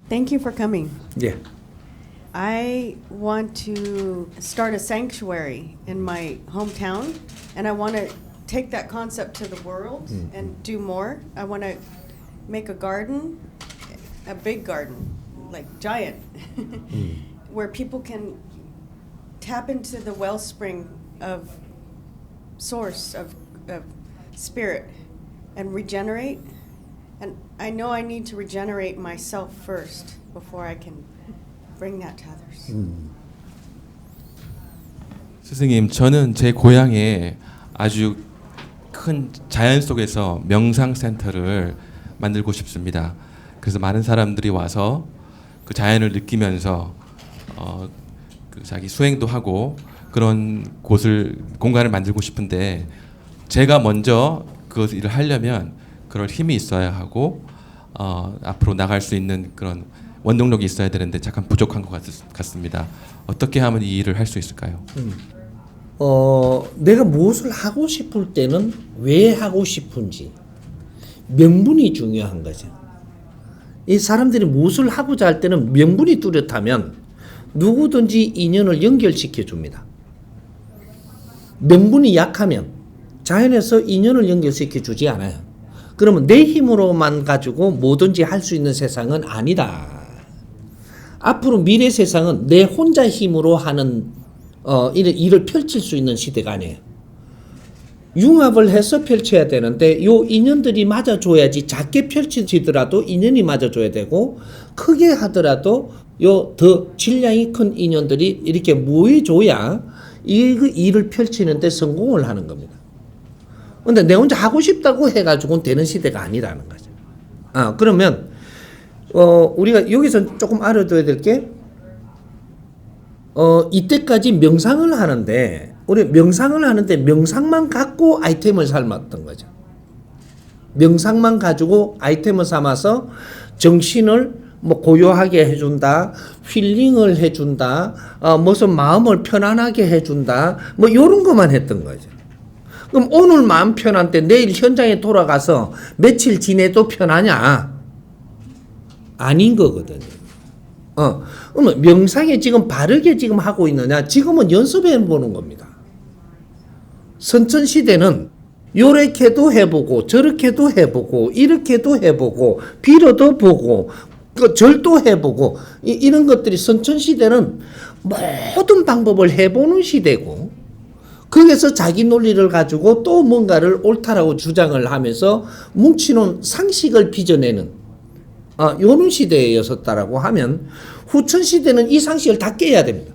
Thank you for coming. Yeah. I want to start a sanctuary in my hometown, and I want to take that concept to the world and do more. I want to make a garden, a big garden, like giant, where people can tap into the wellspring of source of spirit and regenerate. And I know I need to regenerate myself first before I can bring that to others. 스승님, 저는 제 고향에 아주 큰 자연 속에서 명상 센터를 만들고 싶습니다. 그래서 많은 사람들이 와서 그 자연을 느끼면서 그 자기 수행도 하고 그런 공간을 만들고 싶은데, 제가 먼저 그 일을 하려면 그럴 힘이 있어야 하고 앞으로 나갈 수 있는 그런 원동력이 있어야 되는데 잠깐 부족한 것 같습니다. 어떻게 하면 이 일을 할 수 있을까요? 내가 무엇을 하고 싶을 때는 왜 하고 싶은지 명분이 중요한 거죠. 이 사람들이 무엇을 하고자 할 때는 명분이 뚜렷하면 누구든지 인연을 연결시켜 줍니다. 명분이 약하면 자연에서 인연을 연결시켜 주지 않아요. 그러면 내 힘으로만 가지고 뭐든지 할 수 있는 세상은 아니다. 앞으로 미래 세상은 내 혼자 힘으로 하는 일을 펼칠 수 있는 시대가 아니에요. 융합을 해서 펼쳐야 되는데 요 인연들이 맞아줘야지. 작게 펼쳐지더라도 인연이 맞아줘야 되고, 크게 하더라도 요 더 질량이 큰 인연들이 이렇게 모여줘야 이 일을 펼치는데 성공을 하는 겁니다. 근데 내 혼자 하고 싶다고 해가지고는 되는 시대가 아니라는 거죠. 그러면 우리가 여기서 조금 알아둬야 될 게, 이때까지 명상을 하는데, 우리 명상을 하는데 명상만 갖고 아이템을 삼았던 거죠. 명상만 가지고 아이템을 삼아서 정신을 뭐 고요하게 해준다, 힐링을 해준다, 무슨 마음을 편안하게 해준다, 뭐 이런 것만 했던 거죠. 그럼 오늘 마음 편한데 내일 현장에 돌아가서 며칠 지내도 편하냐? 아닌 거거든요. 그러면 명상에 지금 바르게 지금 하고 있느냐? 지금은 연습해 보는 겁니다. 선천시대는 요렇게도 해보고 저렇게도 해보고 이렇게도 해보고 빌어도 보고 절도 해보고 이런 것들이, 선천시대는 모든 방법을 해보는 시대고, 거기서 자기 논리를 가지고 또 뭔가를 옳다라고 주장을 하면서 뭉치는 상식을 빚어내는 요런 시대였었다라고 하면, 후천시대는 이 상식을 다 깨야 됩니다.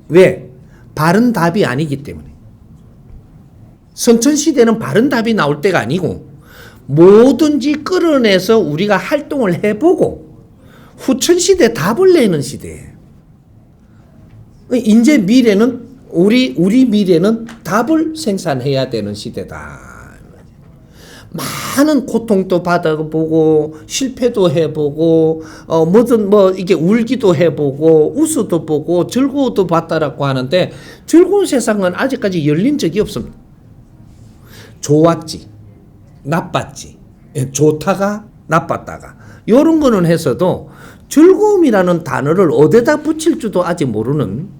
왜? 바른 답이 아니기 때문에. 선천시대는 바른 답이 나올 때가 아니고 뭐든지 끌어내서 우리가 활동을 해보고, 후천시대 답을 내는 시대예요. 이제 미래는 우리 미래는 답을 생산해야 되는 시대다. 많은 고통도 받아보고 실패도 해보고 뭐든 이게 울기도 해보고 웃어도 보고 즐거워도 봤다라고 하는데, 즐거운 세상은 아직까지 열린 적이 없습니다. 좋았지, 나빴지, 좋다가 나빴다가 이런 거는 했어도 즐거움이라는 단어를 어디다 붙일 줄도 아직 모르는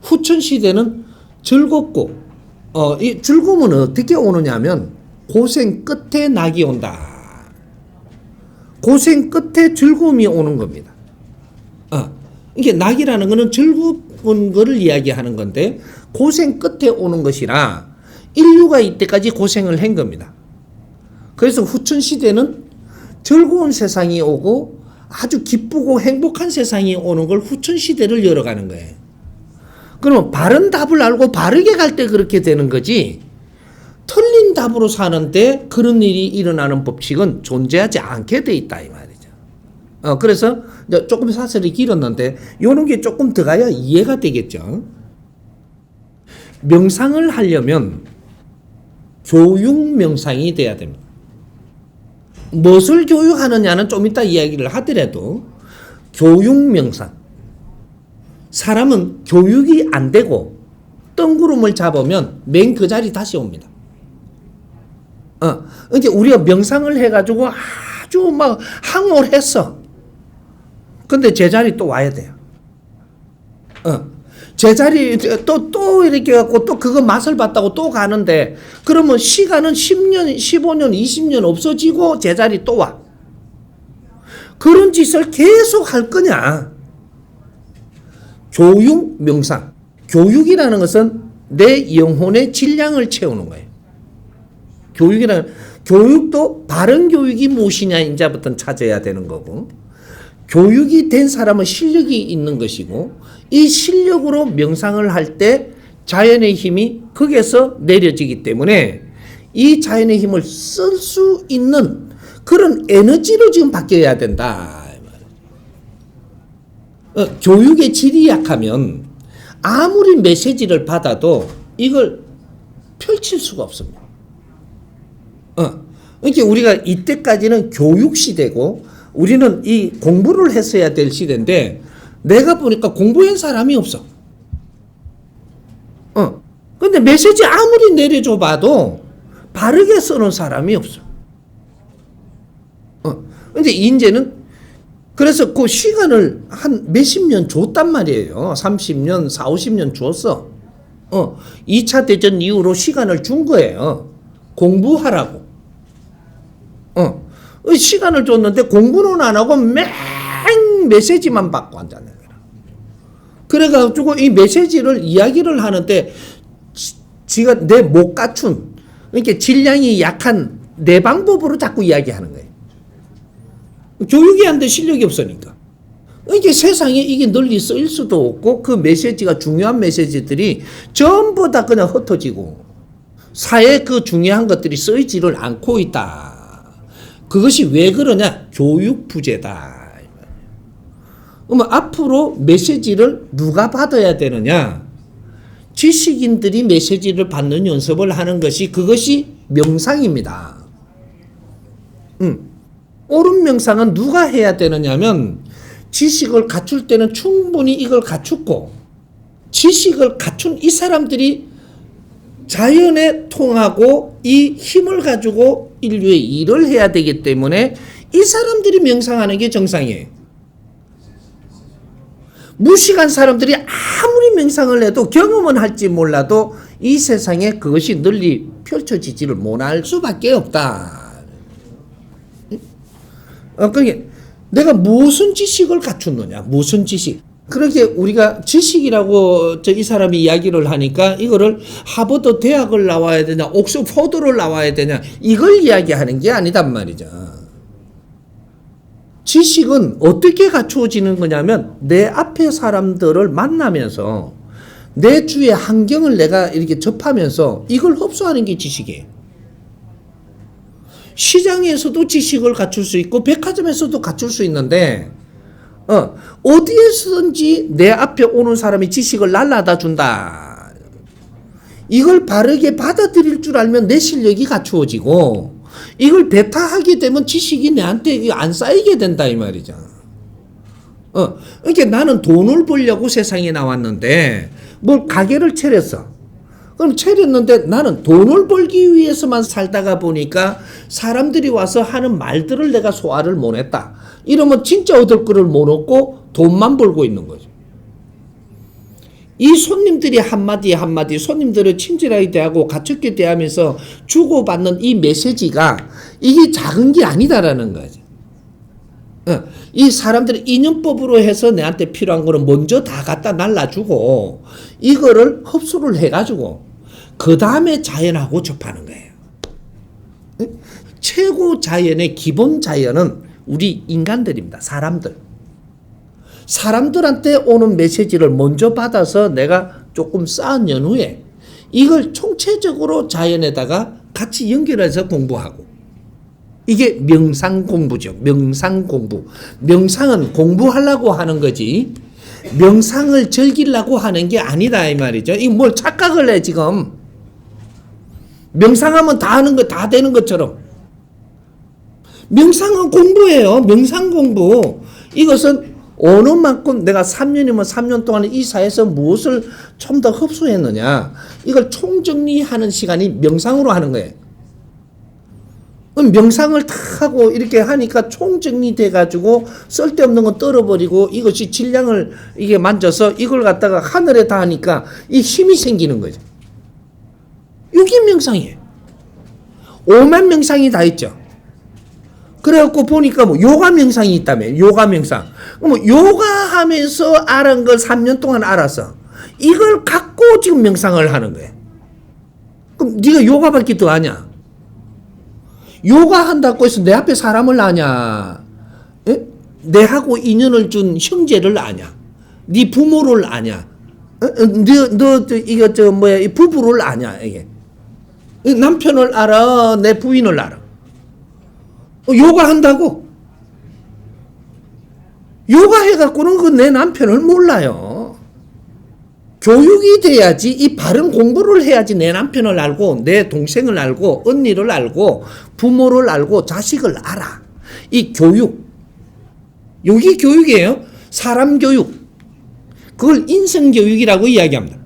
후천시대는 즐겁고, 이 즐거움은 어떻게 오느냐 하면 고생 끝에 낙이 온다. 고생 끝에 즐거움이 오는 겁니다. 이게 낙이라는 거는 즐거운 거를 이야기하는 건데, 고생 끝에 오는 것이라 인류가 이때까지 고생을 한 겁니다. 그래서 후천시대는 즐거운 세상이 오고 아주 기쁘고 행복한 세상이 오는 걸 후천시대를 열어가는 거예요. 그러면 바른 답을 알고 바르게 갈 때 그렇게 되는 거지, 틀린 답으로 사는데 그런 일이 일어나는 법칙은 존재하지 않게 돼 있다 이 말이죠. 그래서 조금 사설이 길었는데 이런 게 조금 더 가야 이해가 되겠죠. 명상을 하려면 교육 명상이 돼야 됩니다. 무엇을 교육하느냐는 좀 이따 이야기를 하더라도 교육 명상. 사람은 교육이 안 되고 뜬구름을 잡으면 맨 그 자리 다시 옵니다. 이제 우리가 명상을 해가지고 아주 막 항월했어. 근데 제자리 또 와야 돼요. 제자리 또 이렇게 갖고 또 그거 맛을 봤다고 또 가는데 그러면 시간은 10년, 15년, 20년 없어지고 제자리 또 와. 그런 짓을 계속 할 거냐? 교육, 명상. 교육이라는 것은 내 영혼의 질량을 채우는 거예요. 교육도 바른 교육이 무엇이냐 이제부터 찾아야 되는 거고, 교육이 된 사람은 실력이 있는 것이고, 이 실력으로 명상을 할 때 자연의 힘이 거기에서 내려지기 때문에 이 자연의 힘을 쓸 수 있는 그런 에너지로 지금 바뀌어야 된다. 교육의 질이 약하면 아무리 메시지를 받아도 이걸 펼칠 수가 없습니다. 그러니까 우리가 이때까지는 교육 시대고 우리는 이 공부를 했어야 될 시대인데 내가 보니까 공부한 사람이 없어. 근데 메시지 아무리 내려줘 봐도 바르게 쓰는 사람이 없어. 근데 이제는 그래서 그 시간을 한 몇십 년 줬단 말이에요. 30년, 40, 50년 줬어. 2차 대전 이후로 시간을 준 거예요. 공부하라고. 시간을 줬는데 공부는 안 하고 맹 메시지만 받고 앉았는 거야. 그래가지고 이 메시지를 이야기를 하는데 지가 내 못 갖춘, 그러니까 질량이 약한 내 방법으로 자꾸 이야기하는 거예요. 교육이 안 돼 실력이 없으니까. 이게 세상에 이게 널리 쓰일 수도 없고 그 메시지가 중요한 메시지들이 전부 다 그냥 흩어지고 사회에 그 중요한 것들이 쓰이지를 않고 있다. 그것이 왜 그러냐? 교육 부재다. 그러면 앞으로 메시지를 누가 받아야 되느냐? 지식인들이 메시지를 받는 연습을 하는 것이 그것이 명상입니다. 옳은 명상은 누가 해야 되느냐면 지식을 갖출 때는 충분히 이걸 갖추고 지식을 갖춘 이 사람들이 자연에 통하고 이 힘을 가지고 인류의 일을 해야 되기 때문에 이 사람들이 명상하는 게 정상이에요. 무식한 사람들이 아무리 명상을 해도 경험은 할지 몰라도 이 세상에 그것이 널리 펼쳐지지를 못할 수밖에 없다. 그게 내가 무슨 지식을 갖췄느냐, 무슨 지식. 그렇게 우리가 지식이라고 이 사람이 이야기를 하니까 이거를 하버드 대학을 나와야 되냐, 옥스퍼드를 나와야 되냐, 이걸 이야기하는 게 아니단 말이죠. 지식은 어떻게 갖추어지는 거냐면 내 앞에 사람들을 만나면서 내 주위의 환경을 내가 이렇게 접하면서 이걸 흡수하는 게 지식이에요. 시장에서도 지식을 갖출 수 있고 백화점에서도 갖출 수 있는데 어디에서든지 내 앞에 오는 사람이 지식을 날라다 준다. 이걸 바르게 받아들일 줄 알면 내 실력이 갖추어지고 이걸 배타하게 되면 지식이 내한테 안 쌓이게 된다 이 말이죠. 그러니까 나는 돈을 벌려고 세상에 나왔는데 뭘 가게를 차렸어. 그럼 차렸는데 나는 돈을 벌기 위해서만 살다가 보니까 사람들이 와서 하는 말들을 내가 소화를 못했다. 이러면 진짜 얻을 거를 못 얻고 돈만 벌고 있는 거죠. 이 손님들이 한마디 한마디 손님들을 친절하게 대하고 가축게 대하면서 주고받는 이 메시지가 이게 작은 게 아니다라는 거죠. 이 사람들이 인연법으로 해서 내한테 필요한 거는 먼저 다 갖다 날라주고 이거를 흡수를 해가지고 그 다음에 자연하고 접하는 거예요. 최고 자연의 기본 자연은 우리 인간들입니다. 사람들한테 오는 메시지를 먼저 받아서 내가 조금 쌓은 연후에 이걸 총체적으로 자연에다가 같이 연결해서 공부하고 이게 명상 공부죠. 명상 공부. 명상은 공부하려고 하는 거지 명상을 즐기려고 하는 게 아니다 이 말이죠. 이 뭘 착각을 해 지금. 명상하면 다 하는 거 다 되는 것처럼. 명상은 공부예요. 명상 공부. 이것은 어느 만큼 내가 3년이면 3년 동안 이 사회에서 무엇을 좀 더 흡수했느냐. 이걸 총정리하는 시간이 명상으로 하는 거예요. 명상을 탁 하고 이렇게 하니까 총정리돼 가지고 쓸데없는 건 떨어버리고 이것이 질량을 이게 만져서 이걸 갖다가 하늘에 다 하니까 이 힘이 생기는 거죠. 이게 명상이에요. 5만 명상이 다 있죠. 그래갖고 보니까 뭐 요가 명상이 있다며. 요가 명상. 뭐 요가 하면서 알은 걸 3년 동안 알았어. 이걸 갖고 지금 명상을 하는 거예요. 그럼 네가 요가밖에 더 아냐? 요가 한다고 해서 내 앞에 사람을 아냐? 에? 내하고 인연을 준 형제를 아냐? 네 부모를 아냐? 이거 이 부부를 아냐? 이게 남편을 알아, 내 부인을 알아. 요가 한다고? 요가 해갖고는 그 내 남편을 몰라요. 교육이 돼야지, 이 바른 공부를 해야지 내 남편을 알고, 내 동생을 알고, 언니를 알고, 부모를 알고, 자식을 알아. 이 교육. 여기 교육이에요. 사람 교육. 그걸 인성교육이라고 이야기합니다.